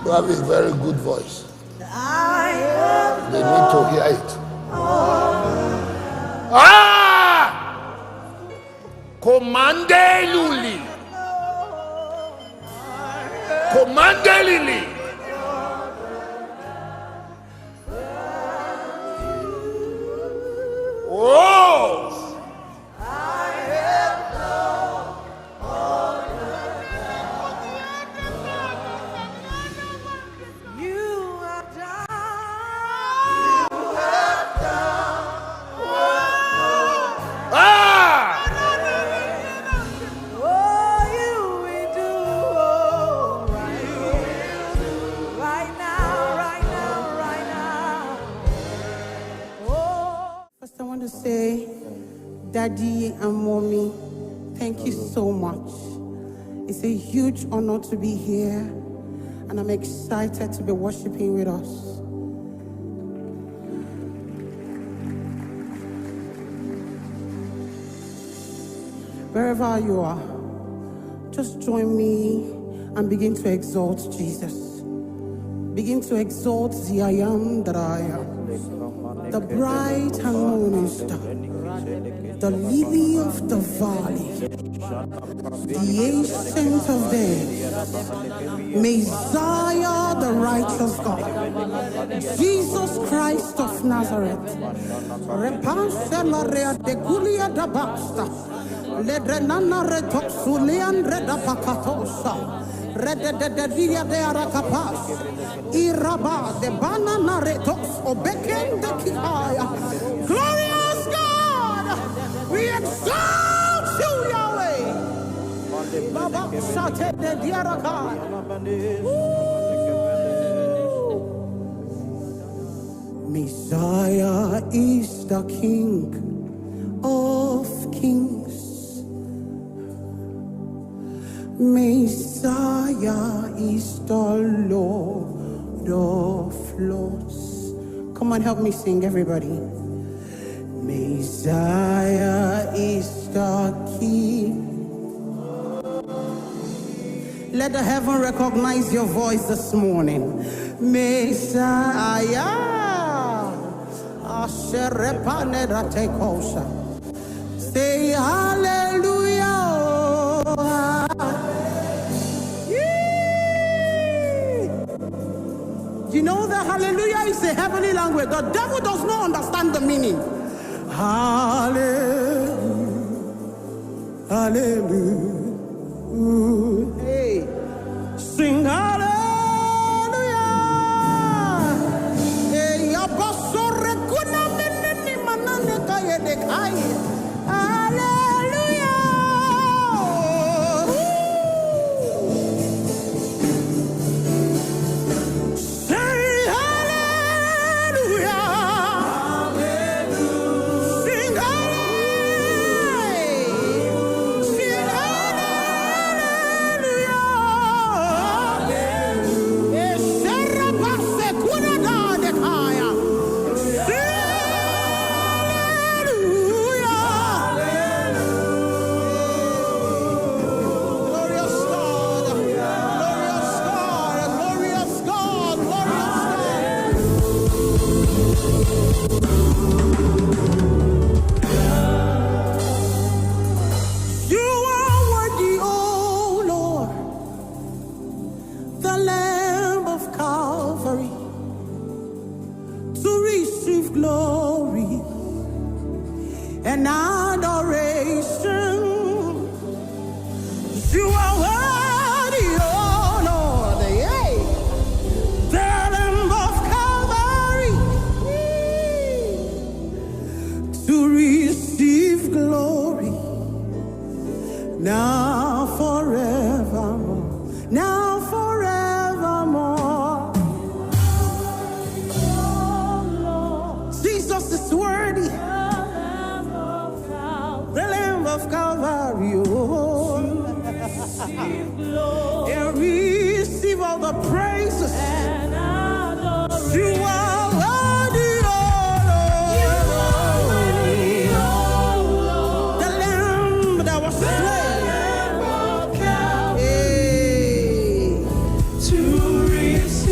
You have a very good voice. They need to hear it. Commande Luli. Commande Lili. Oh! I want to say, Daddy and Mommy, thank you so much. It's a huge honor to be here, and I'm excited to be worshiping with us. Wherever you are, just join me and begin to exalt Jesus. Begin to exalt the I am that I am. The bright and morning star, the lily of the valley, the ancient of days, Messiah, the righteous God, Jesus Christ of Nazareth. Iraba de banana retos obeken de kihaya. Glorious God, we exalt you, Yahweh. Baba shate de diarakai. Messiah is the King of kings. Messiah is the Lord of lords. Come on, help me sing, everybody. Messiah is the King. Let the heaven recognize your voice this morning. Messiah. Say hallelujah. You know that hallelujah is a heavenly language. The devil does not understand the meaning. Hallelujah. Hallelujah. Hey. Sing hallelujah. Hey, abasore kuna meneni manane kaye de kaye. Glory and adoration. You are worthy, oh Lord, yea. The Lamb of Calvary to receive glory now forevermore. Now forevermore. Jesus is worthy. The Lamb of Calvary, oh, and receive all the praises. You are worthy, oh Lord. The Lamb that was slain, hey, to receive.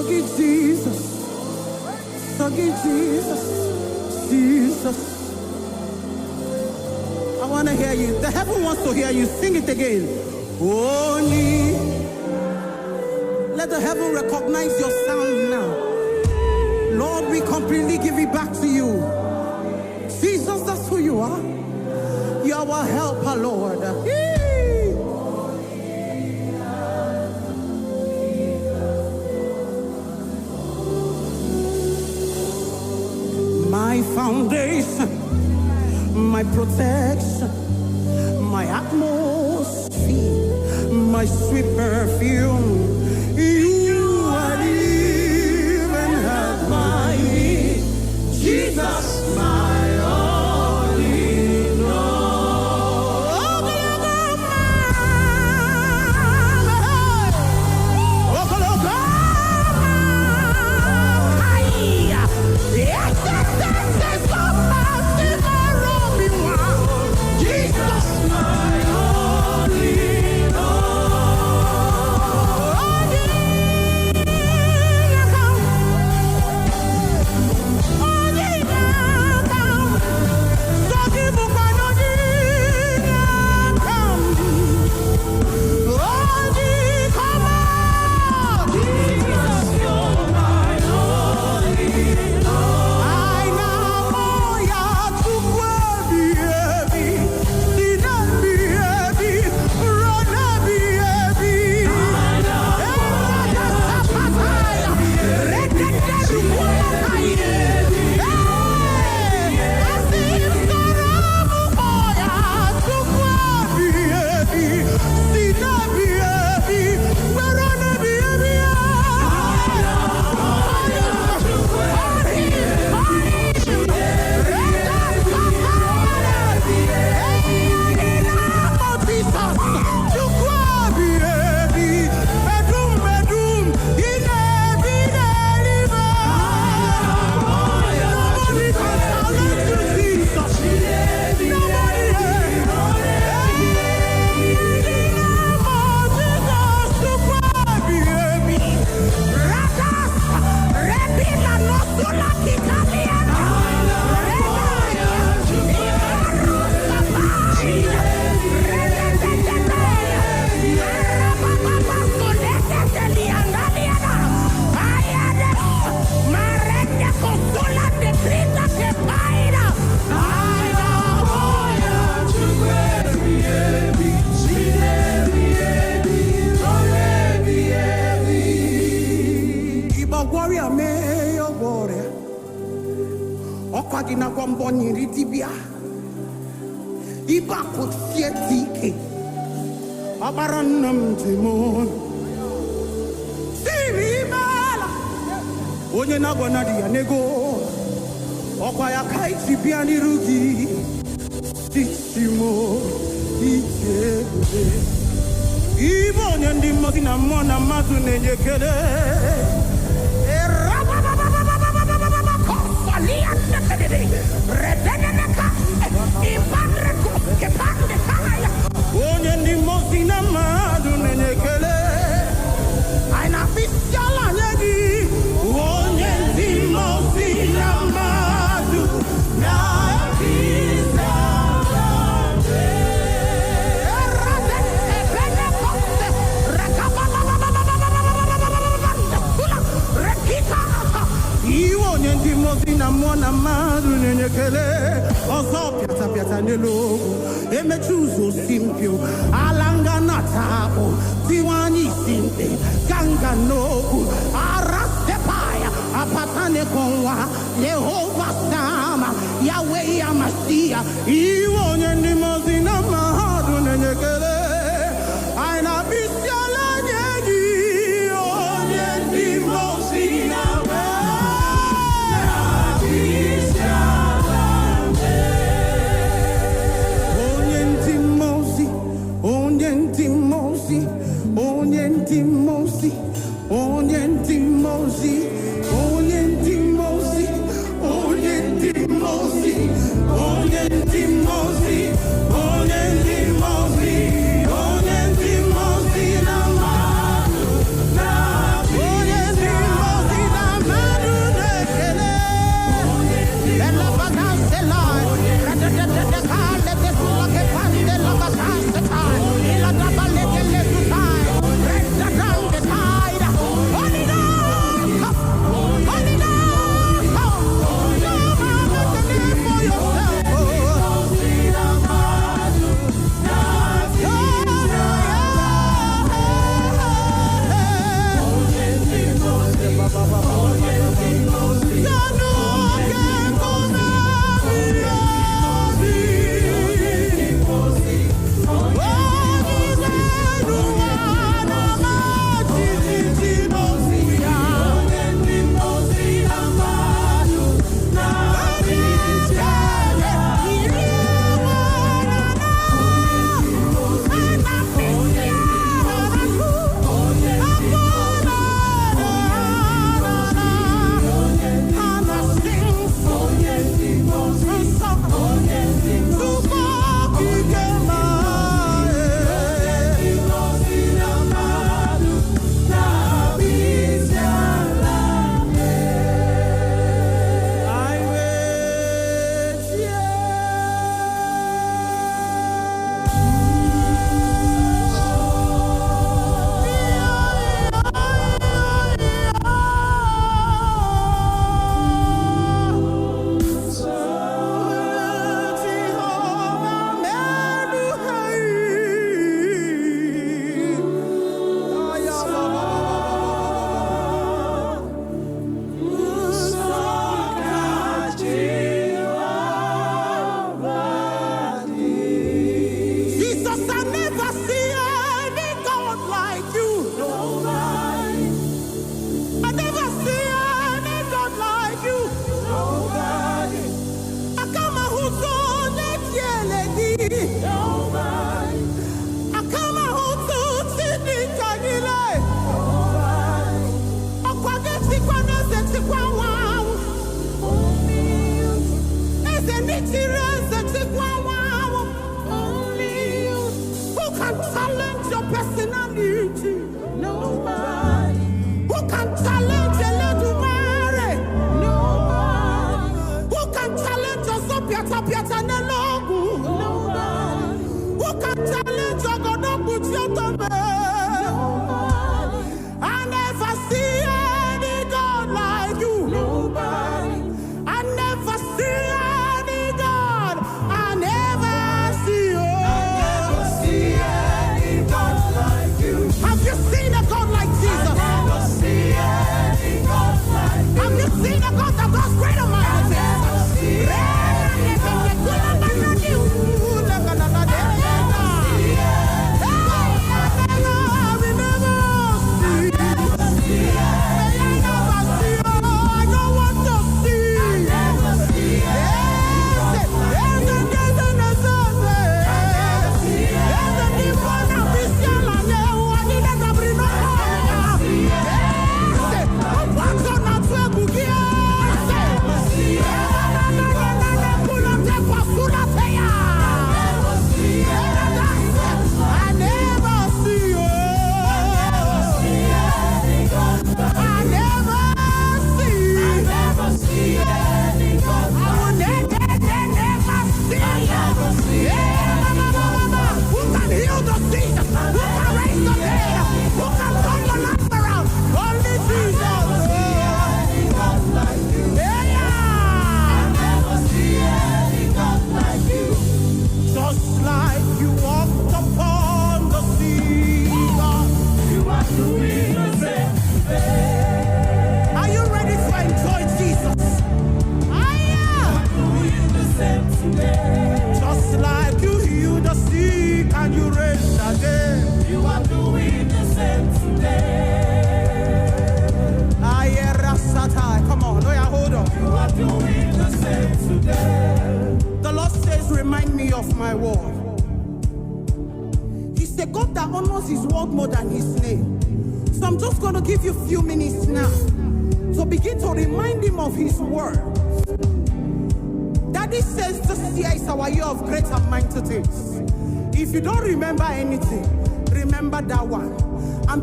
Soggy Jesus. Soggy Jesus. Jesus. I want to hear you. The heaven wants to hear you. Sing it again. Only. Let the heaven recognize your sound now. Lord, we completely give it back to you. Jesus, that's who you are. You are our helper, Lord. My foundation, my protection, my atmosphere, my sweet perfume. You are even have my need. Jesus, my only Lord. Jesus, my only Okwadina kwamboni ritibia. Iba kutietike. Abaranam timon. Siribala. Onye nagona dia nego. Okwaya kai tibiani rugi. Sisimo. Ijebe. Ibo nyandi mozina mona mazune nyekele. Onye ndi mozina madu nenyekele aina bisiala nyegi. Onye ndi mozina madu na bisiala onye ndi mozina mwana madu nenyekele. Ozo piata piata nelogu emechuzo simpio alanga natabo tiwani simpe ganga nogu arastepaya apatane konwa Yehova sama Yahweh Yamashia. Iwonye ndi mozina madu nenyekele aina bisiala nyegi. Onye ndi mozina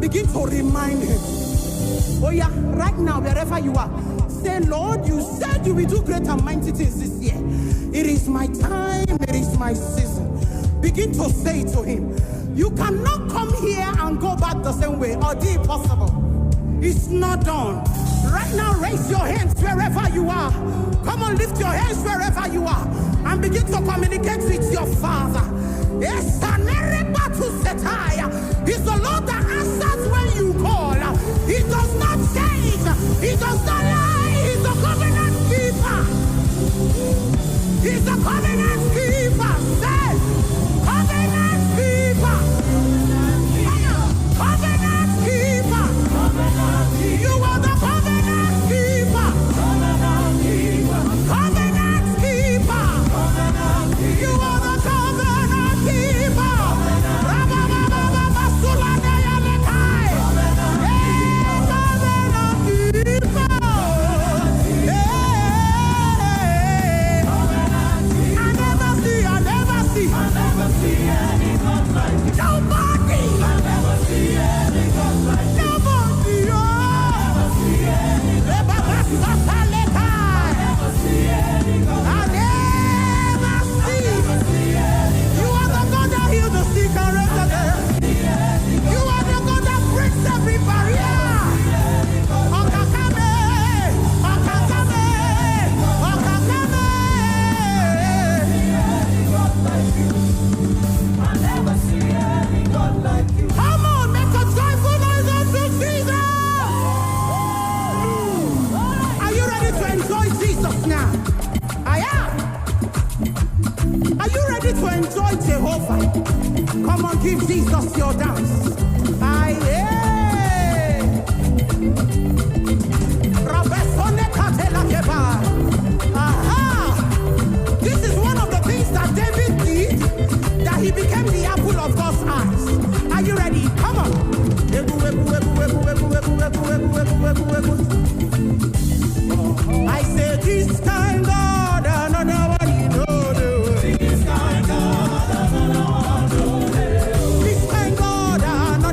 Begin to remind him. Oh yeah, right now, wherever you are, say, Lord, you said you will do great and mighty things this year. It is my time, it is my season. Begin to say to him, you cannot come here and go back the same way, or the impossible. It's not done. Right now, raise your hands wherever you are. Come on, lift your hands wherever you are, and begin to communicate with your Father. Yes, He's the Lord that answers when you call. He does not change. He does not lie. He's a covenant keeper. He's a covenant keeper. Say, covenant keeper. Covenant keeper. You are the covenant keeper. Covenant keeper. You are the covenant keeper. Come on, give Jesus your dance. This is one of the things that David did, that he became the apple of God's eyes. Are you ready? Come on. I say this kind God, another one you know. This kind God, another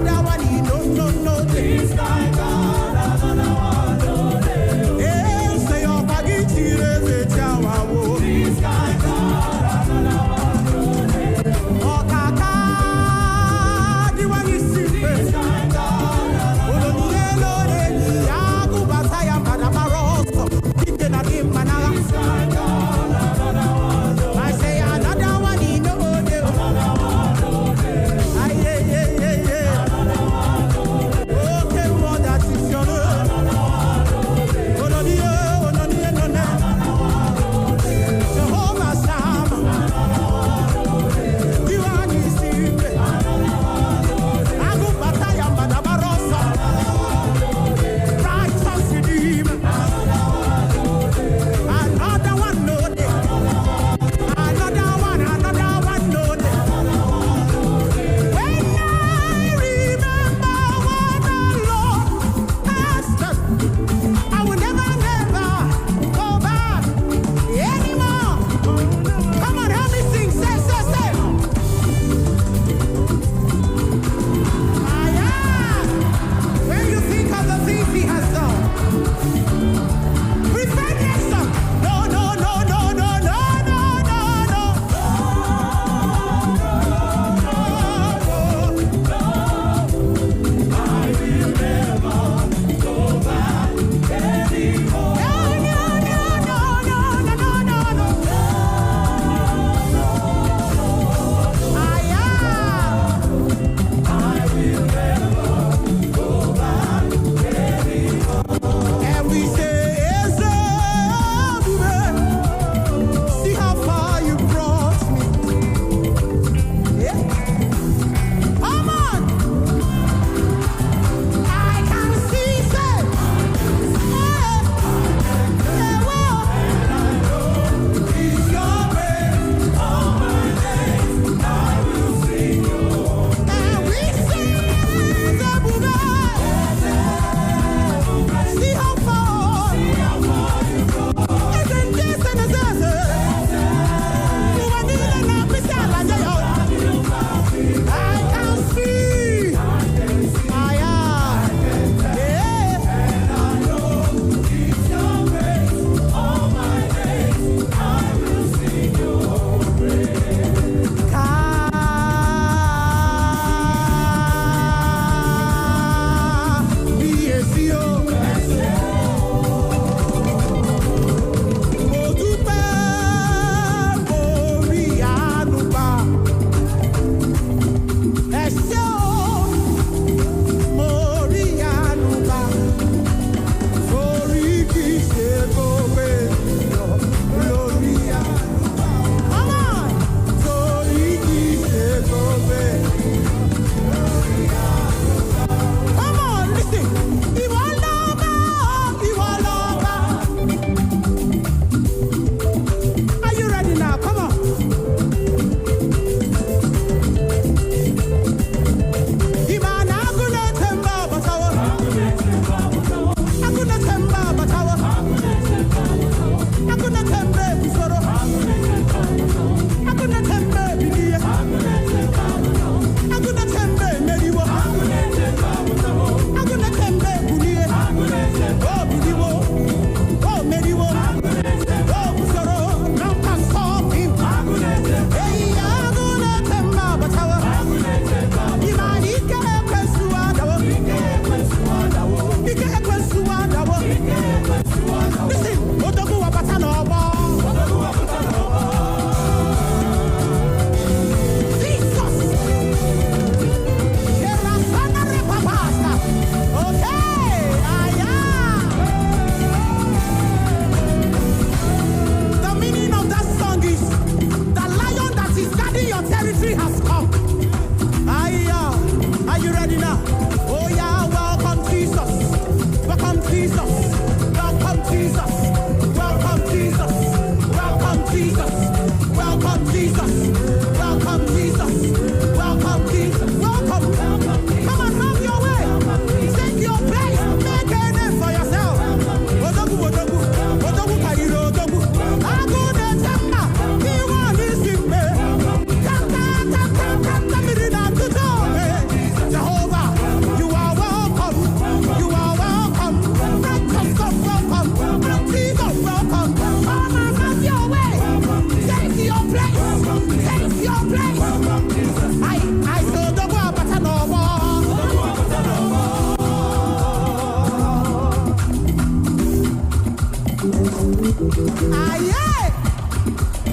Aye,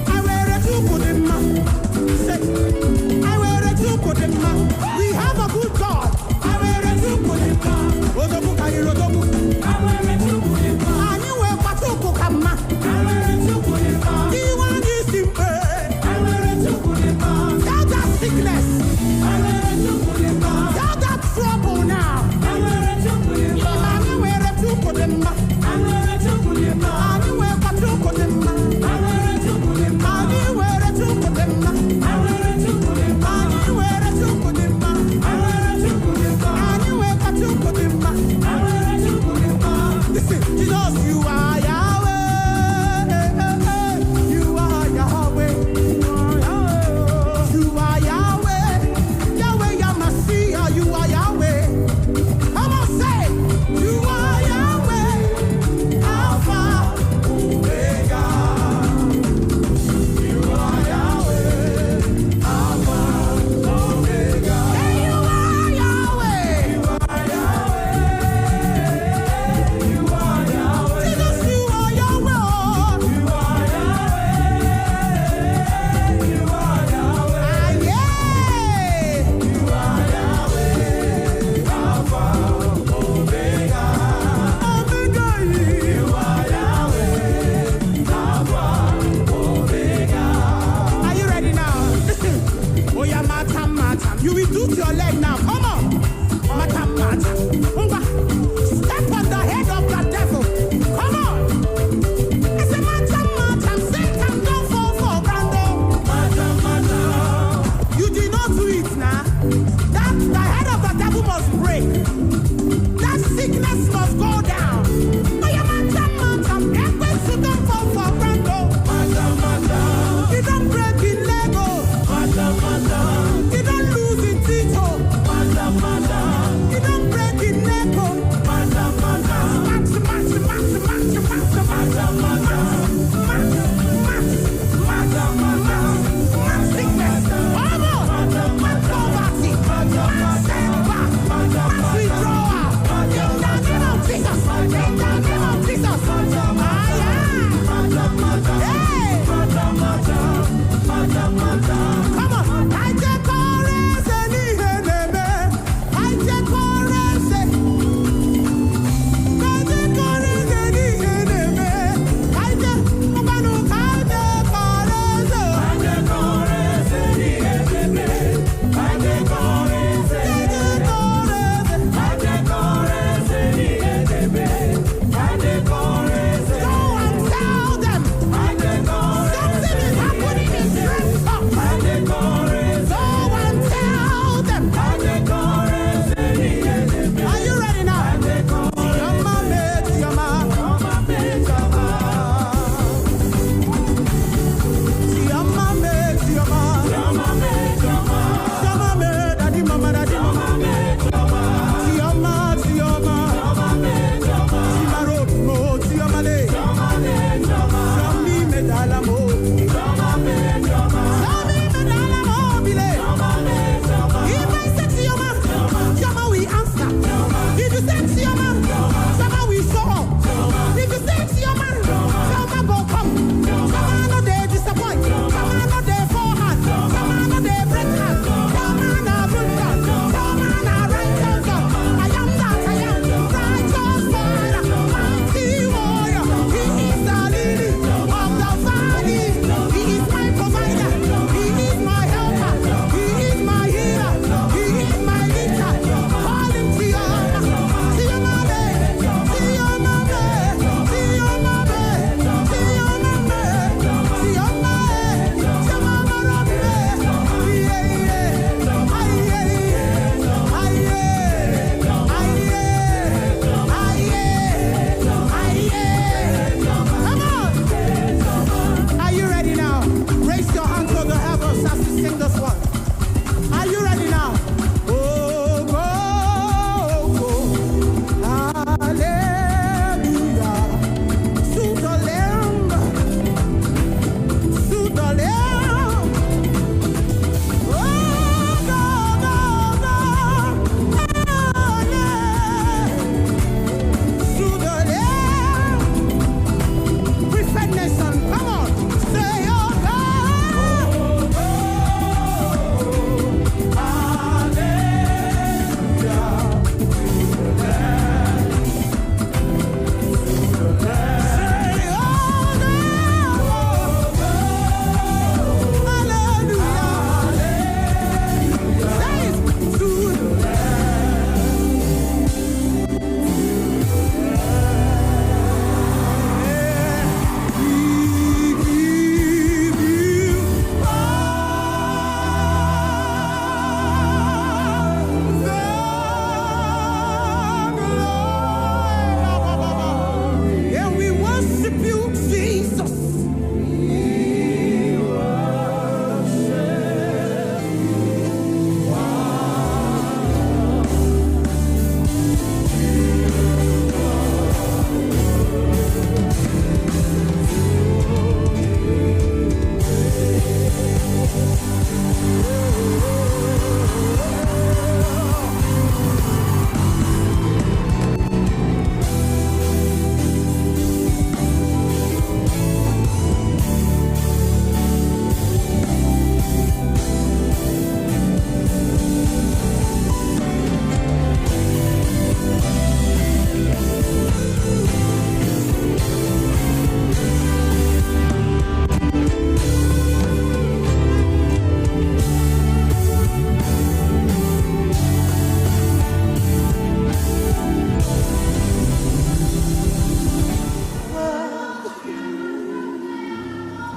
I wear a two good in say, I wear a two good in we have a good God. I wear a two good in Rodobu Kairodobu. I wear a two good in and you wear Patuku Kama. I wear a two good in you want this simple. I wear a two good in tell that sickness. I wear a two good in tell that trouble now. I wear a two good in I wear a two good in I wear a two good in and you wear Patuku Kama.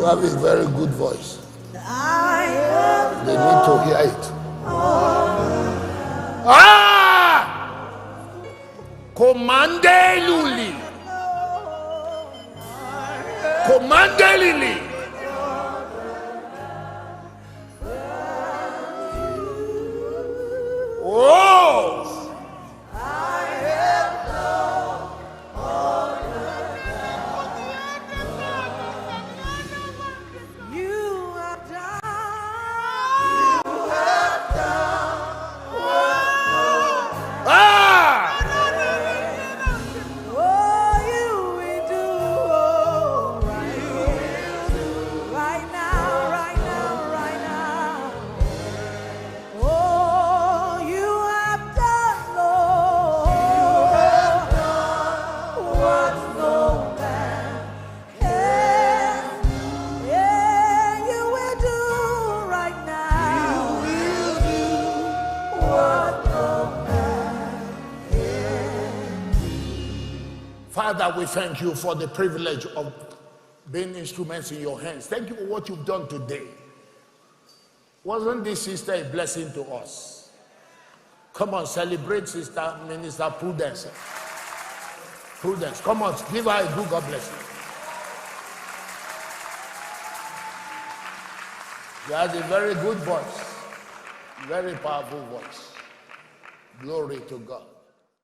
You have a very good voice. They need to hear it. Commande Luli. Commande Lili. Oh! Father, we thank you for the privilege of being instruments in your hands. Thank you for what you've done today. Wasn't this sister a blessing to us? Come on, celebrate Sister Minister Prudence. Prudence, come on, give her a good God bless you. She has a very good voice, very powerful voice. Glory to God.